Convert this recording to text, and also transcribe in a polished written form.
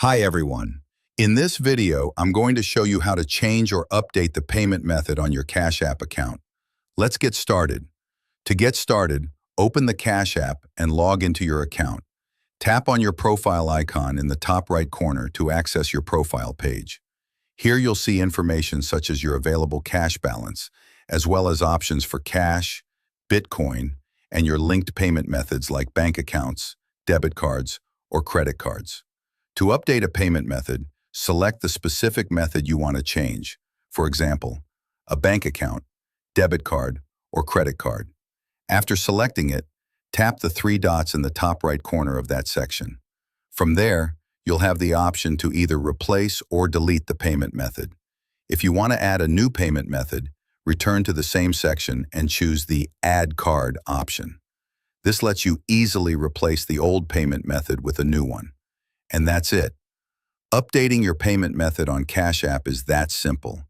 Hi everyone. In this video, I'm going to show you how to change or update the payment method on your Cash App account. Let's get started. To get started, open the Cash App and log into your account. Tap on your profile icon in the top right corner to access your profile page. Here you'll see information such as your available cash balance, as well as options for cash, Bitcoin, and your linked payment methods like bank accounts, debit cards, or credit cards. To update a payment method, select the specific method you want to change. For example, a bank account, debit card, or credit card. After selecting it, tap the three dots in the top right corner of that section. From there, you'll have the option to either replace or delete the payment method. If you want to add a new payment method, return to the same section and choose the Add Card option. This lets you easily replace the old payment method with a new one. And that's it. Updating your payment method on Cash App is that simple.